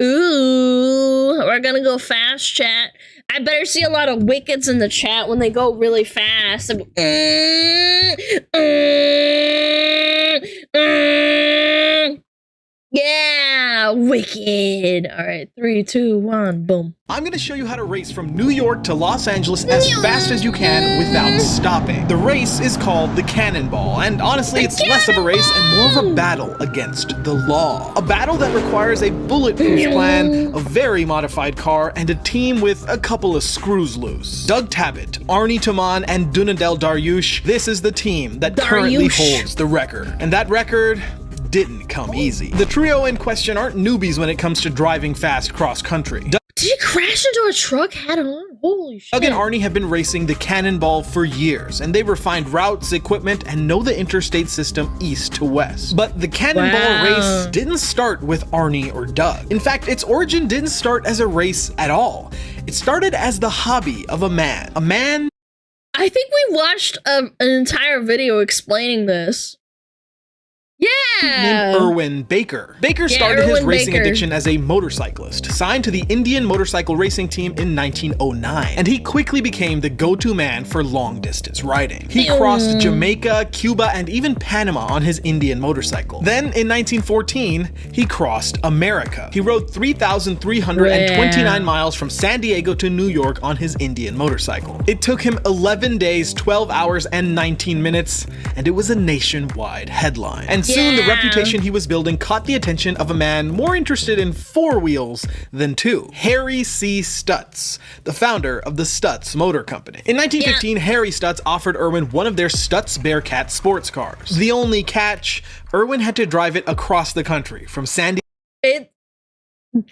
Ooh, we're gonna go fast, chat. I better see a lot of wickets in the chat when they go really fast. Yeah, wicked. All right, 3, 2, 1, boom. I'm going to show you how to race from New York to Los Angeles as fast as you can without stopping. The race is called the Cannonball, and honestly, it's less of a race and more of a battle against the law. A battle that requires a bulletproof plan, a very modified car, and a team with a couple of screws loose. Doug Tabbitt, Arnie Taman, and Dunadel Daryush, this is the team that currently holds the record. And that record didn't come easy. The trio in question aren't newbies when it comes to driving fast cross-country. Did he crash into a truck head on? Holy shit. Doug and Arnie have been racing the Cannonball for years, and they refined routes, equipment, and know the interstate system east to west. But the Cannonball race didn't start with Arnie or Doug. In fact, its origin didn't start as a race at all. It started as the hobby of a man. I think we watched an entire video explaining this. Named Erwin Baker. Baker started his racing addiction as a motorcyclist, signed to the Indian Motorcycle Racing Team in 1909, and he quickly became the go-to man for long-distance riding. He crossed Jamaica, Cuba, and even Panama on his Indian motorcycle. Then, in 1914, he crossed America. He rode 3,329 miles from San Diego to New York on his Indian motorcycle. It took him 11 days, 12 hours, and 19 minutes, and it was a nationwide headline. And soon, the reputation he was building caught the attention of a man more interested in 4 wheels than 2. Harry C. Stutz, the founder of the Stutz Motor Company. In 1915, Harry Stutz offered Erwin one of their Stutz Bearcat sports cars. The only catch, Erwin had to drive it across the country from San Diego.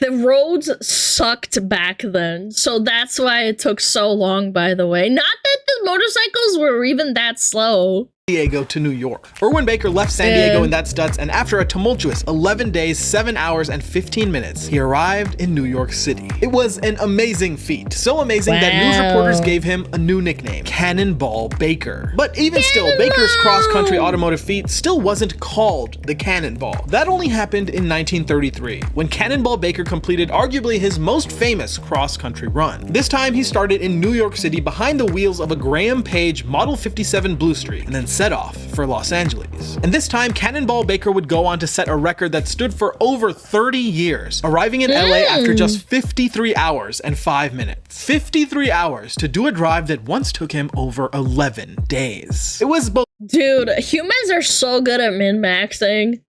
The roads sucked back then, so that's why it took so long, by the way. Not that the motorcycles were even that slow. Diego to New York. Erwin Baker left San Diego in that Stutz, and after a tumultuous 11 days, 7 hours, and 15 minutes, he arrived in New York City. It was an amazing feat, so amazing that news reporters gave him a new nickname, Cannonball Baker. But even still, Baker's cross-country automotive feat still wasn't called the Cannonball. That only happened in 1933, when Cannonball Baker completed arguably his most famous cross-country run. This time, he started in New York City behind the wheels of a Graham Page Model 57 Blue Streak, and then set off for Los Angeles. And this time, Cannonball Baker would go on to set a record that stood for over 30 years, arriving in LA after just 53 hours and 5 minutes. 53 hours to do a drive that once took him over 11 days. It was both— Dude, humans are so good at min-maxing.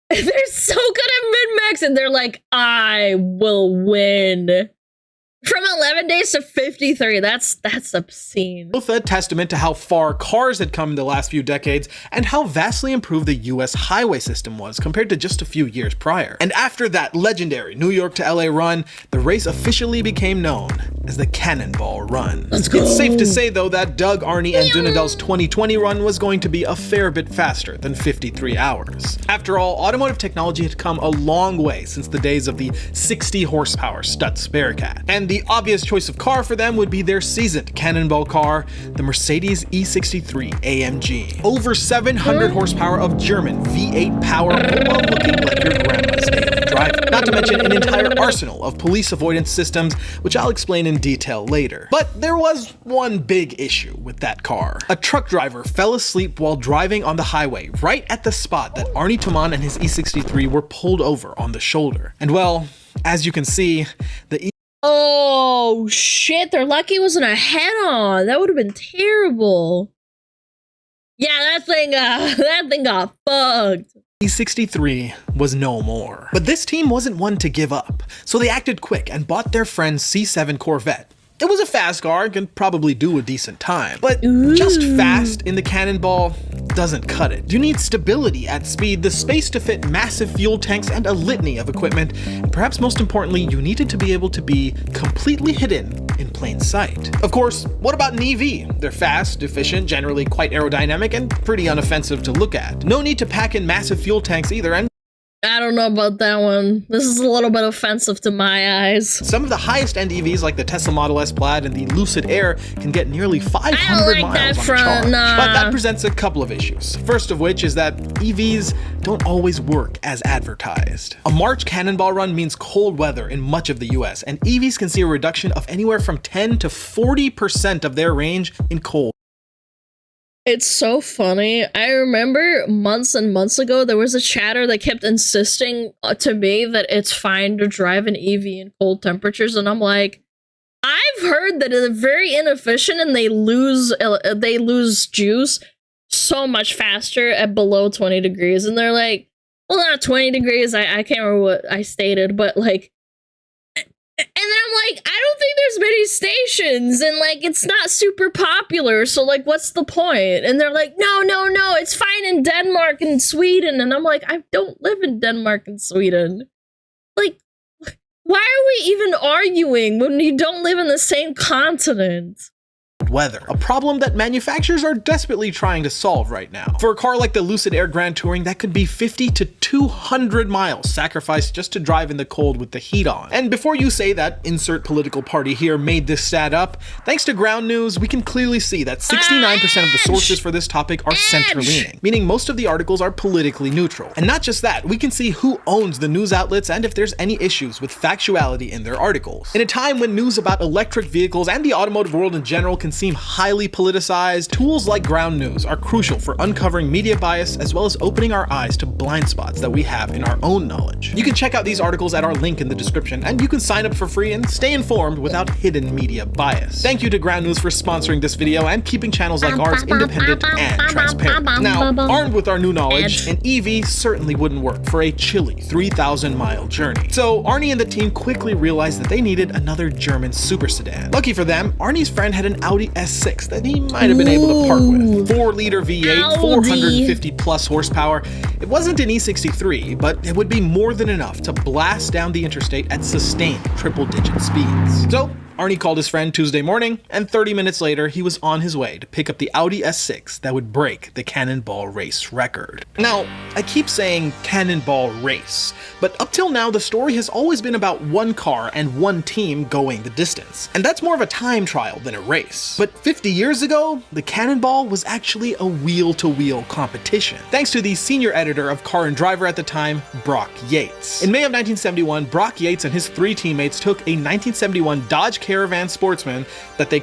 They're so good at min-maxing. They're like, I will win. From 11 days to 53, that's obscene. Both a testament to how far cars had come in the last few decades and how vastly improved the US highway system was compared to just a few years prior. And after that legendary New York to LA run, the race officially became known as the Cannonball Run. Let's go. It's safe to say though that Doug, Arnie, and Dunadel's 2020 run was going to be a fair bit faster than 53 hours. After all, automotive technology had come a long way since the days of the 60 horsepower Stutz Bearcat. And the obvious choice of car for them would be their seasoned Cannonball car, the Mercedes E63 AMG. Over 700 horsepower of German V8 power, while looking like your grandma's daily driver. Not to mention an entire arsenal of police avoidance systems, which I'll explain in detail later. But there was one big issue with that car. A truck driver fell asleep while driving on the highway, right at the spot that Arnie Taman and his E63 were pulled over on the shoulder. And well, as you can see, the Oh shit, they're lucky it wasn't a head-on. That would have been terrible. Yeah, that thing got fucked. E63 was no more. But this team wasn't one to give up, so they acted quick and bought their friend's C7 Corvette. It was a fast car, could probably do a decent time, but just fast in the Cannonball doesn't cut it. You need stability at speed, the space to fit massive fuel tanks, and a litany of equipment, and perhaps most importantly, you needed to be able to be completely hidden in plain sight. Of course, what about an EV? They're fast, efficient, generally quite aerodynamic, and pretty unoffensive to look at. No need to pack in massive fuel tanks either, and I don't know about that one. This is a little bit offensive to my eyes. Some of the highest end EVs like the Tesla Model S Plaid and the Lucid Air can get nearly 500 miles on charge. Nah. But that presents a couple of issues. First of which is that EVs don't always work as advertised. A March Cannonball run means cold weather in much of the US, and EVs can see a reduction of anywhere from 10 to 40% of their range in cold. It's so funny. I remember months and months ago, there was a chatter that kept insisting to me that it's fine to drive an EV in cold temperatures. And I'm like, I've heard that it's very inefficient and they lose juice so much faster at below 20 degrees. And they're like, well, not 20 degrees. I can't remember what I stated, but like, and then I'm like, I don't think there's many stations, and like, it's not super popular, so like, what's the point? And they're like, no, it's fine in Denmark and Sweden. And I'm like, I don't live in Denmark and Sweden. Like, why are we even arguing when you don't live in the same continent? Weather, a problem that manufacturers are desperately trying to solve right now. For a car like the Lucid Air Grand Touring, that could be 50 to 200 miles sacrificed just to drive in the cold with the heat on. And before you say that insert political party here made this stat up, thanks to Ground News, we can clearly see that 69% of the sources for this topic are center-leaning, meaning most of the articles are politically neutral. And not just that, we can see who owns the news outlets and if there's any issues with factuality in their articles. In a time when news about electric vehicles and the automotive world in general can seem highly politicized, tools like Ground News are crucial for uncovering media bias as well as opening our eyes to blind spots that we have in our own knowledge. You can check out these articles at our link in the description, and you can sign up for free and stay informed without hidden media bias. Thank you to Ground News for sponsoring this video and keeping channels like ours independent and transparent. Now, armed with our new knowledge, an EV certainly wouldn't work for a chilly 3,000-mile journey. So Arnie and the team quickly realized that they needed another German super sedan. Lucky for them, Arnie's friend had an Audi S6 that he might have been able to part with. 4-liter V8, 450 plus horsepower. It wasn't an E63, but it would be more than enough to blast down the interstate at sustained triple-digit speeds. So Arnie called his friend Tuesday morning, and 30 minutes later, he was on his way to pick up the Audi S6 that would break the Cannonball race record. Now, I keep saying Cannonball race, but up till now, the story has always been about one car and one team going the distance. And that's more of a time trial than a race. But 50 years ago, the Cannonball was actually a wheel-to-wheel competition, thanks to the senior editor of Car and Driver at the time, Brock Yates. In May of 1971, Brock Yates and his 3 teammates took a 1971 Dodge Caravan Sportsman that they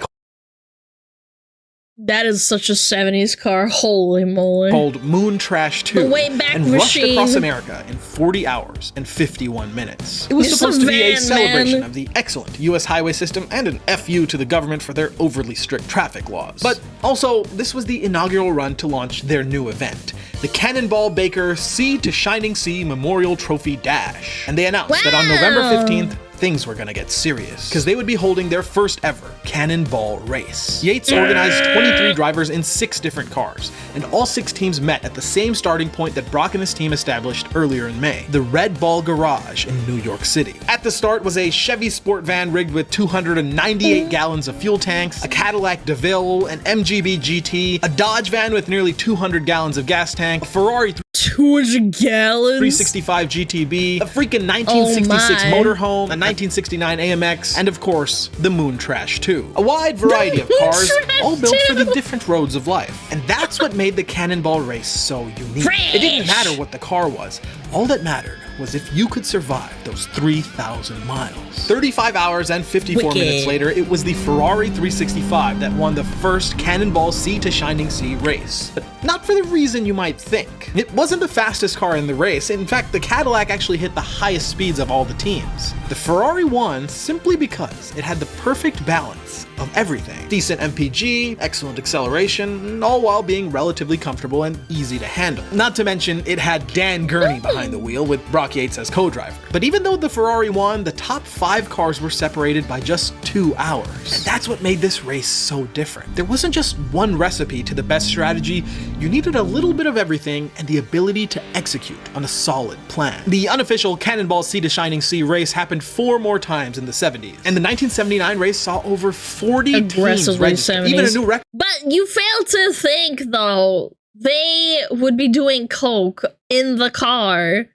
That is such a 70s car, holy moly. Called Moon Trash 2 and rushed machine. Across America in 40 hours and 51 minutes. It was supposed to be a celebration of the excellent US highway system and an FU to the government for their overly strict traffic laws. But also, this was the inaugural run to launch their new event, the Cannonball Baker Sea to Shining Sea Memorial Trophy Dash. And they announced that on November 15th, things were gonna get serious, because they would be holding their first ever Cannonball race. Yates organized 23 drivers in 6 different cars, and all 6 teams met at the same starting point that Brock and his team established earlier in May, the Red Ball Garage in New York City. At the start was a Chevy Sport van rigged with 298 gallons of fuel tanks, a Cadillac DeVille, an MGB GT, a Dodge van with nearly 200 gallons of gas tank, a Ferrari 200 gallons? 365 GTB, a freaking 1966 motorhome, a 1969 AMX, and of course, the Moon Trash 2. A wide variety of cars, all built for the different roads of life. And that's what made the Cannonball race so unique. It didn't matter what the car was. All that mattered was if you could survive those 3,000 miles. 35 hours and 54 minutes later, it was the Ferrari 365 that won the first Cannonball Sea to Shining Sea race. But not for the reason you might think. It wasn't the fastest car in the race. In fact, the Cadillac actually hit the highest speeds of all the teams. The Ferrari won simply because it had the perfect balance of everything. Decent MPG, excellent acceleration, all while being relatively comfortable and easy to handle. Not to mention, it had Dan Gurney behind the wheel with Brock Yates as co-driver. But even though the Ferrari won, the top 5 cars were separated by just 2 hours. And that's what made this race so different. There wasn't just one recipe to the best strategy, you needed a little bit of everything and the ability to execute on a solid plan. The unofficial Cannonball Sea to Shining Sea race happened 4 more times in the 70s, and the 1979 race saw over 40 teams register, even a new record. But you fail to think, though, they would be doing coke in the car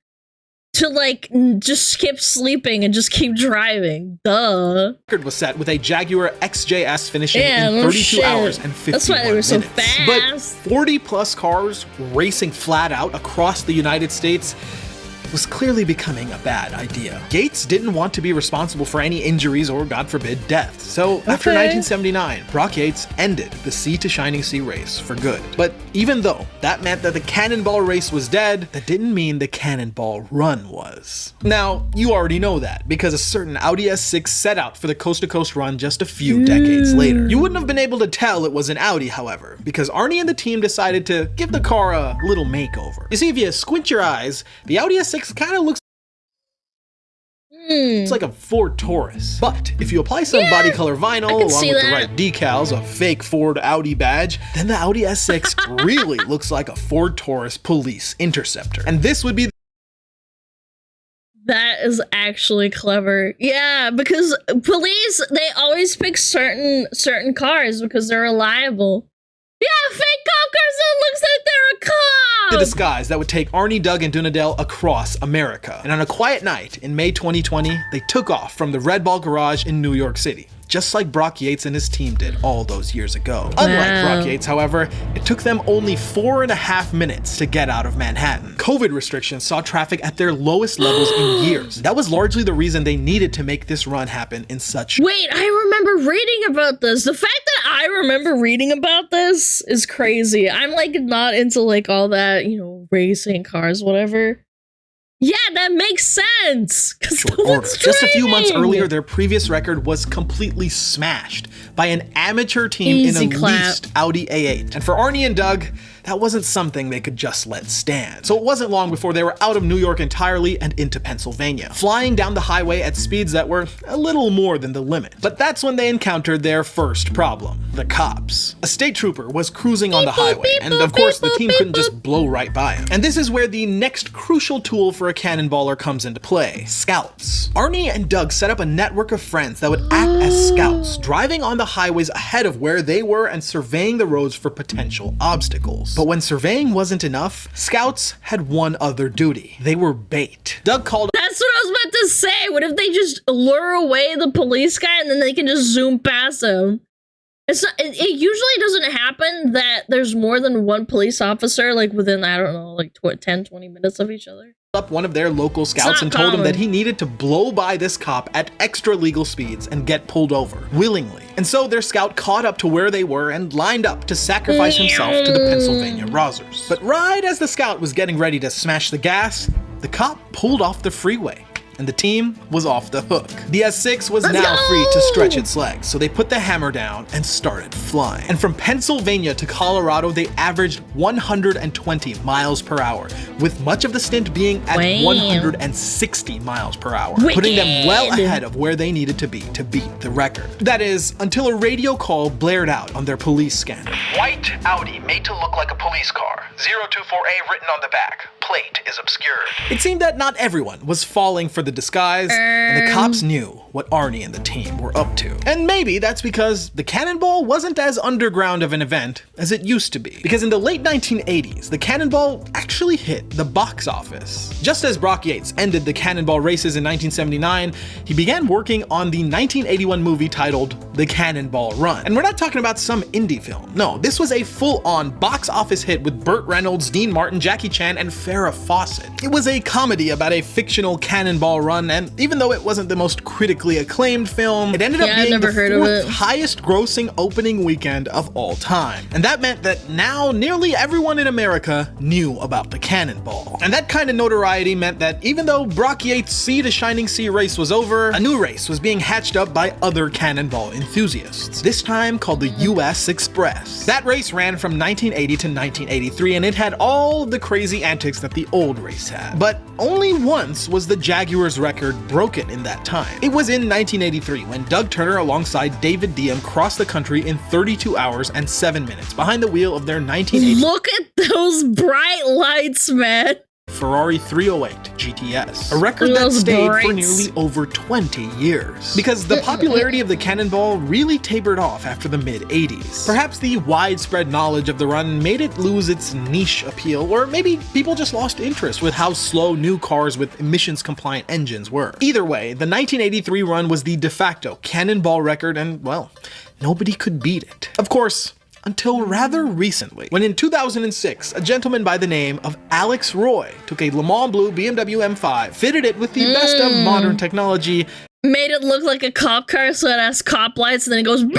to like just skip sleeping and just keep driving. Duh. Record was set with a Jaguar XJS finishing in 32 hours and 51 minutes. That's why they were so fast. But 40 plus cars racing flat out across the United States was clearly becoming a bad idea. Gates didn't want to be responsible for any injuries or, God forbid, death. So after 1979, Brock Yates ended the Sea to Shining Sea race for good. But even though that meant that the Cannonball race was dead, that didn't mean the Cannonball run was. Now, you already know that because a certain Audi S6 set out for the coast-to-coast run just a few decades later. You wouldn't have been able to tell it was an Audi, however, because Arnie and the team decided to give the car a little makeover. You see, if you squint your eyes, the Audi S6 kind of looks it's like a Ford Taurus. But if you apply some body color vinyl along with the right decals, a fake Ford Audi badge, then the Audi S6 really looks like a Ford Taurus Police Interceptor. And this would be That is actually clever. Yeah, because police, they always pick certain cars because they're reliable. Yeah, fake cop cars, it looks like they're a cop! The disguise that would take Arnie, Doug, and Dunadell across America. And on a quiet night in May 2020, they took off from the Red Ball Garage in New York City, just like Brock Yates and his team did all those years ago. Unlike Brock Yates, however, it took them only 4.5 minutes to get out of Manhattan. COVID restrictions saw traffic at their lowest levels in years. That was largely the reason they needed to make this run happen in such— Wait, I remember reading about this. The fact that I remember reading about this is crazy. I'm like not into like all that, you know, racing cars, whatever. Yeah, that makes sense. Short order. Just a few months earlier, their previous record was completely smashed by an amateur team in a leased Audi A8. And for Arnie and Doug, that wasn't something they could just let stand. So it wasn't long before they were out of New York entirely and into Pennsylvania, flying down the highway at speeds that were a little more than the limit. But that's when they encountered their first problem: the cops. A state trooper was cruising on the highway, and of course the team couldn't just blow right by him. And this is where the next crucial tool for a cannonballer comes into play: scouts. Arnie and Doug set up a network of friends that would act as scouts, driving on the highways ahead of where they were and surveying the roads for potential obstacles. But when surveying wasn't enough, scouts had one other duty. They were bait. Doug called— That's what I was about to say. What if they just lure away the police guy and then they can just zoom past him? It's not, it usually doesn't happen that there's more than one police officer, like within, I don't know, like 10, 20 minutes of each other. Up one of their local scouts and told him that he needed to blow by this cop at extra legal speeds and get pulled over willingly. And so their scout caught up to where they were and lined up to sacrifice himself to the Pennsylvania Rozzers. But right as the scout was getting ready to smash the gas, the cop pulled off the freeway, and the team was off the hook. The S6 was now free to stretch its legs, so they put the hammer down and started flying. And from Pennsylvania to Colorado, they averaged 120 miles per hour, with much of the stint being at 160 miles per hour, putting them well ahead of where they needed to be to beat the record. That is, until a radio call blared out on their police scanner. White Audi made to look like a police car. 024A written on the back. Plate is obscured. It seemed that not everyone was falling for the disguise, and the cops knew what Arnie and the team were up to. And maybe that's because the Cannonball wasn't as underground of an event as it used to be. Because in the late 1980s, the Cannonball actually hit the box office. Just as Brock Yates ended the Cannonball races in 1979, he began working on the 1981 movie titled The Cannonball Run. And we're not talking about some indie film. No, this was a full-on box office hit with Burt Reynolds, Dean Martin, Jackie Chan, and Farrah Fawcett. It was a comedy about a fictional cannonball run, and even though it wasn't the most critically acclaimed film, it ended up being the fourth highest grossing opening weekend of all time. And that meant that now nearly everyone in America knew about the Cannonball. And that kind of notoriety meant that even though Brock Yates' Sea to Shining Sea race was over, a new race was being hatched up by other cannonball enthusiasts, this time called the US Express. That race ran from 1980 to 1983, and it had all of the crazy antics that the old race had. But only once was the Jaguar's record broken in that time. It was in 1983 when Doug Turner alongside David Diem crossed the country in 32 hours and 7 minutes behind the wheel of their 1980— Look at those bright lights, man. Ferrari 308 GTS, a record that stayed for nearly over 20 years. Because the popularity of the Cannonball really tapered off after the mid-80s. Perhaps the widespread knowledge of the run made it lose its niche appeal, or maybe people just lost interest with how slow new cars with emissions-compliant engines were. Either way, the 1983 run was the de facto Cannonball record, and, well, nobody could beat it. Of course, until rather recently, when in 2006, a gentleman by the name of Alex Roy took a Le Mans Blue BMW M5, fitted it with the best of modern technology, made it look like a cop car so it has cop lights, and then it goes bing!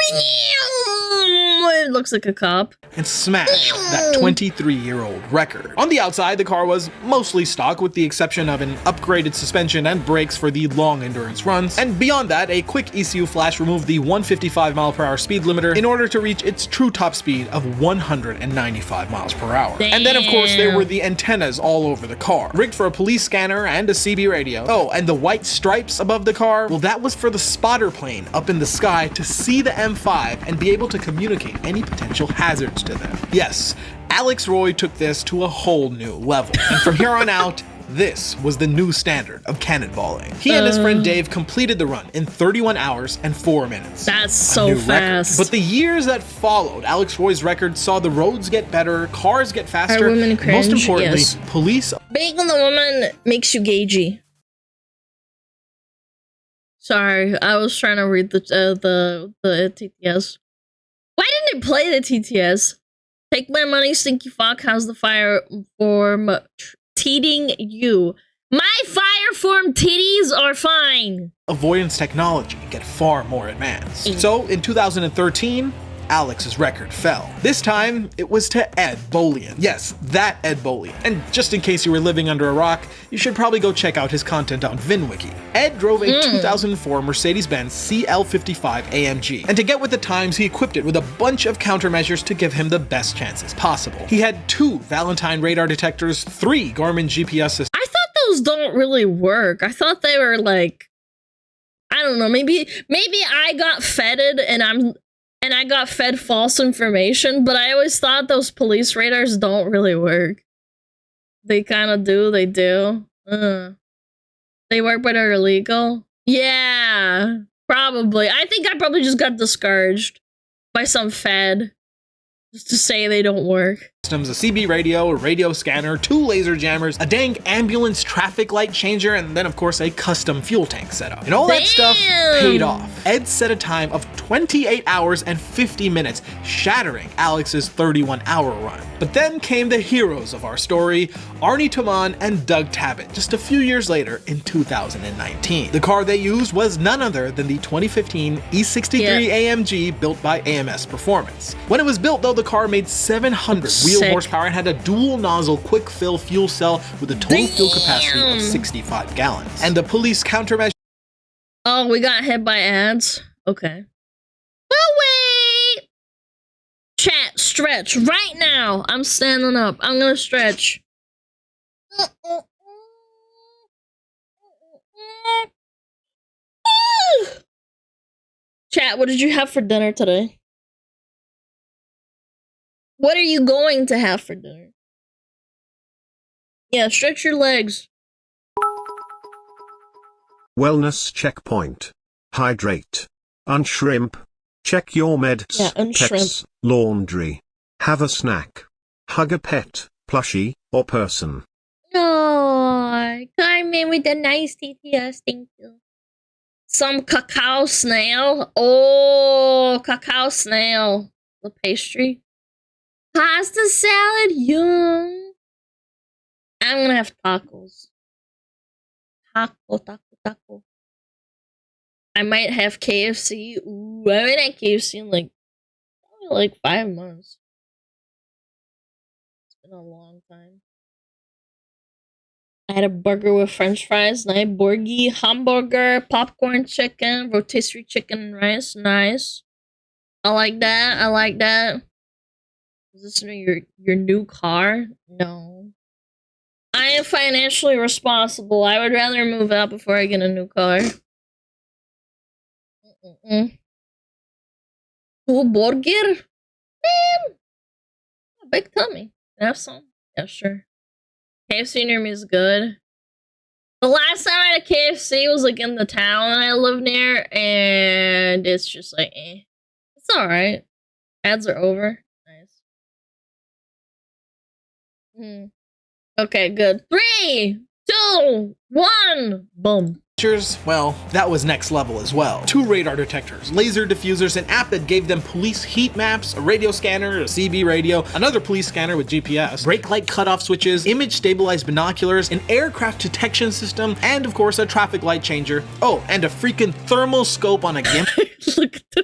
It looks like a cop. And smashed that 23-year-old record. On the outside, the car was mostly stock with the exception of an upgraded suspension and brakes for the long endurance runs. And beyond that, a quick ECU flash removed the 155 mph speed limiter in order to reach its true top speed of 195 mph. Damn. And then of course there were the antennas all over the car, rigged for a police scanner and a CB radio. Oh, and the white stripes above the car, well, that was for the spotter plane up in the sky to see the M5 and be able to communicate any potential hazards to them. Yes, Alex Roy took this to a whole new level. And from here on out, this was the new standard of cannonballing. He and his friend Dave completed the run in 31 hours and 4 minutes. That's so fast. But the years that followed, Alex Roy's record saw the roads get better, cars get faster, and most importantly, police. Being the woman makes you gagey. Sorry, I was trying to read the TTS. Why didn't it play the TTS? Take my money, stinky fuck. How's the fire form teating you? My fire form titties are fine. Avoidance technology get far more advanced. So in 2013, Alex's record fell. This time, it was to Ed Bolian. Yes, that Ed Bolian. And just in case you were living under a rock, you should probably go check out his content on VinWiki. Ed drove a 2004 Mercedes-Benz CL55 AMG, and to get with the times, he equipped it with a bunch of countermeasures to give him the best chances possible. He had 2 Valentine radar detectors, 3 Garmin GPS systems. I thought those don't really work. I thought they were like, I don't know, maybe I got feted and I got fed false information, but I always thought those police radars don't really work. They kind of do, they do. They work, but are illegal? Yeah, probably. I think I probably just got discouraged by some fed just to say they don't work. Systems, a CB radio, a radio scanner, 2 laser jammers, a dang ambulance traffic light changer, and then of course a custom fuel tank setup. And all that stuff paid off. Ed set a time of 28 hours and 50 minutes, shattering Alex's 31-hour run. But then came the heroes of our story, Arnie Toman and Doug Tabbitt, just a few years later in 2019. The car they used was none other than the 2015 E63 AMG built by AMS Performance. When it was built though, the car made 700 wheel horsepower and had a dual nozzle quick fill fuel cell with a total fuel capacity of 65 gallons. And the police countermeasure. Oh, we got hit by ads? Okay. Well, wait! Chat, stretch right now. I'm standing up. I'm gonna stretch. Chat, what did you have for dinner today? What are you going to have for dinner? Yeah, stretch your legs. Wellness checkpoint. Hydrate. Unshrimp. Check your meds. Yeah, unshrimp. Pets, laundry. Have a snack. Hug a pet, plushie, or person. Oh, Carmen with a nice TTS, thank you. Some cacao snail. Oh, cacao snail. The pastry. Pasta salad, yum. I'm gonna have tacos. Taco. I might have KFC. Ooh, I haven't had KFC in like 5 months. It's been a long time. I had a burger with french fries, nice burgie, hamburger, popcorn chicken, rotisserie chicken and rice. Nice. I like that. Is this your new car? No. I am financially responsible. I would rather move out before I get a new car. Two burger? Man! A big tummy. Can I have some? Yeah, sure. KFC near me is good. The last time I had a KFC was like in the town I live near, and it's just like, it's alright. Ads are over. Nice. Okay, good. 3, 2, 1, boom. Well, that was next level as well. 2 radar detectors, laser diffusers, an app that gave them police heat maps, a radio scanner, a CB radio, another police scanner with GPS, brake light cutoff switches, image stabilized binoculars, an aircraft detection system, and of course a traffic light changer. Oh, and a freaking thermal scope on a gimp.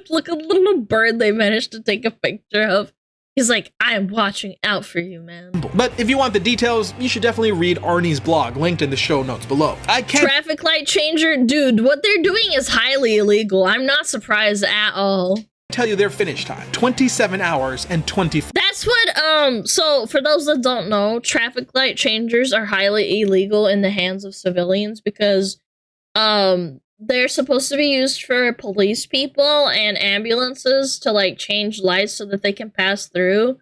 Look a little bird they managed to take a picture of. He's like, I am watching out for you, man. But if you want the details, you should definitely read Arnie's blog, linked in the show notes below. Traffic light changer? Dude, what they're doing is highly illegal. I'm not surprised at all. Tell you their finish time, 27 hours and 24. That's what, so for those that don't know, traffic light changers are highly illegal in the hands of civilians because, they're supposed to be used for police people and ambulances to like change lights so that they can pass through.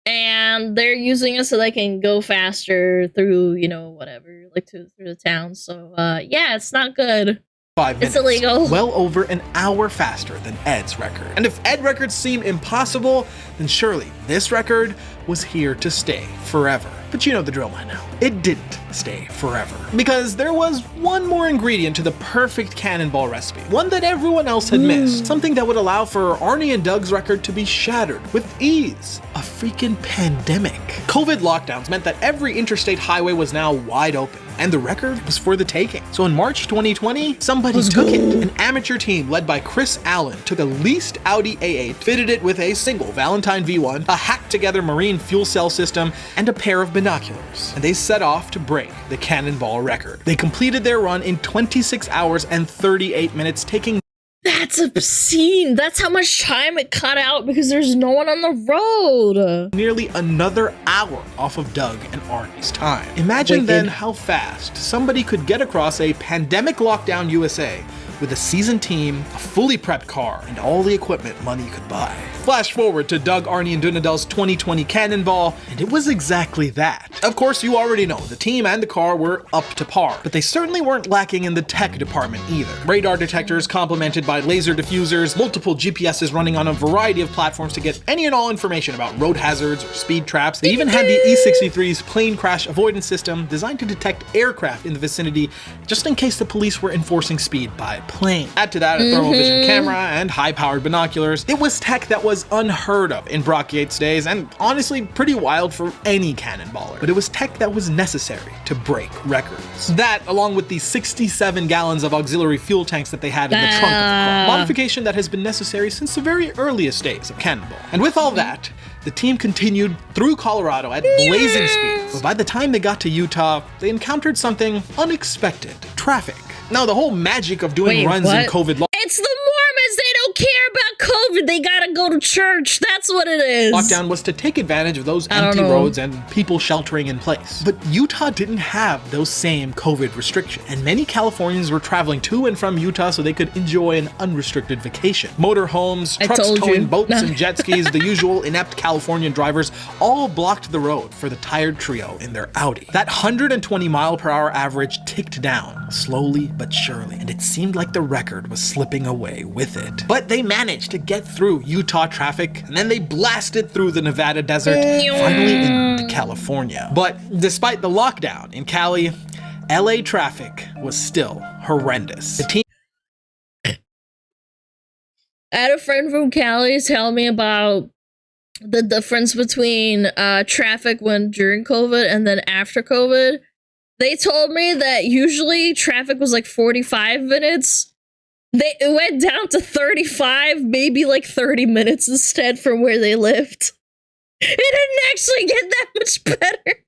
And they're using it so they can go faster through, you know, whatever, like through the town. So, yeah, it's not good. 5 minutes. It's illegal. Well over an hour faster than Ed's record. And if Ed records seem impossible, then surely this record was here to stay forever. But you know the drill by now. It didn't stay forever. Because there was one more ingredient to the perfect Cannonball recipe. One that everyone else had missed. Something that would allow for Arnie and Doug's record to be shattered with ease. A freaking pandemic. COVID lockdowns meant that every interstate highway was now wide open. And the record was for the taking. So in March 2020, somebody took it. An amateur team led by Chris Allen took a leased Audi A8, fitted it with a single Valentine V1, a hacked together marine fuel cell system, and a pair of binoculars. And they set off to break the Cannonball record. They completed their run in 26 hours and 38 minutes, taking... That's obscene. That's how much time it cut out because there's no one on the road. Nearly another hour off of Doug and Arnie's time. Imagine then how fast somebody could get across a pandemic lockdown USA with a seasoned team, a fully prepped car, and all the equipment money could buy. Flash forward to Doug, Arnie, and Dunadell's 2020 Cannonball, and it was exactly that. Of course, you already know, the team and the car were up to par, but they certainly weren't lacking in the tech department either. Radar detectors complemented by laser diffusers, multiple GPSs running on a variety of platforms to get any and all information about road hazards or speed traps. They even had the E63's plane crash avoidance system designed to detect aircraft in the vicinity just in case the police were enforcing speed by plane. Add to that a thermal vision camera and high-powered binoculars. It was tech that was unheard of in Brock Yates' days and honestly pretty wild for any cannonballer. But it was tech that was necessary to break records. That, along with the 67 gallons of auxiliary fuel tanks that they had in the trunk of the car. Modification that has been necessary since the very earliest days of Cannonball. And with all that, the team continued through Colorado at blazing speeds. But by the time they got to Utah, they encountered something unexpected. Traffic. Now, the whole magic of doing runs in COVID it's the Mormons, they don't care about COVID, they gotta go to church, that's what it is. Lockdown was to take advantage of those empty roads and people sheltering in place. But Utah didn't have those same COVID restrictions, and many Californians were traveling to and from Utah so they could enjoy an unrestricted vacation. Motorhomes, trucks towing boats and jet skis, the usual inept Californian drivers all blocked the road for the tired trio in their Audi. That 120-mile-per-hour average ticked down, slowly but surely, and it seemed like the record was slipping away with it. But they managed to get through Utah traffic, and then they blasted through the Nevada desert, finally into California. But despite the lockdown in Cali, LA traffic was still horrendous. The team I had a friend from Cali tell me about the difference between traffic during COVID and then after COVID. They told me that usually traffic was like 45 minutes. It went down to 35, maybe like 30 minutes instead from where they lived. It didn't actually get that much better.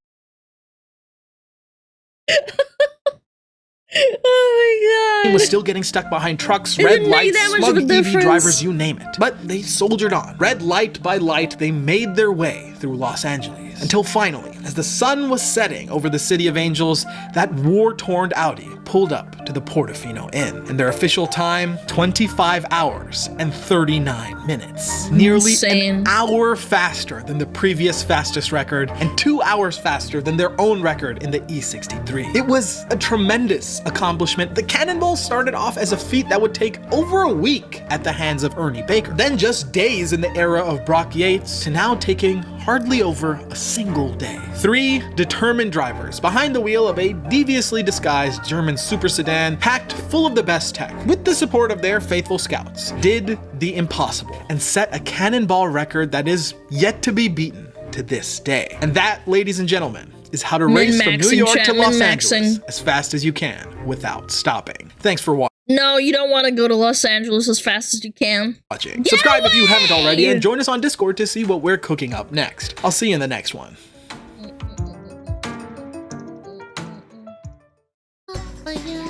Oh my god. Was still getting stuck behind trucks, It red didn't make lights, that much smug of a EV difference. drivers, you name it. But they soldiered on. Red light by light, they made their way through Los Angeles. Until finally, as the sun was setting over the City of Angels, that war-torn Audi pulled up to the Portofino Inn. And their official time, 25 hours and 39 minutes. Nearly Insane. an hour faster than the previous fastest record, and 2 hours faster than their own record in the E63. It was a tremendous accomplishment. The Cannonball started off as a feat that would take over a week at the hands of Ernie Baker. Then just days in the era of Brock Yates, to now taking hardly over a single day. 3 determined drivers behind the wheel of a deviously disguised German super sedan packed full of the best tech, with the support of their faithful scouts, did the impossible and set a Cannonball record that is yet to be beaten to this day. And that, ladies and gentlemen, is how to race from New York to Los Angeles as fast as you can without stopping. Thanks for watching. No, you don't want to go to Los Angeles as fast as you can. Subscribe if you haven't already, and join us on Discord to see what we're cooking up next. I'll see you in the next one. For you.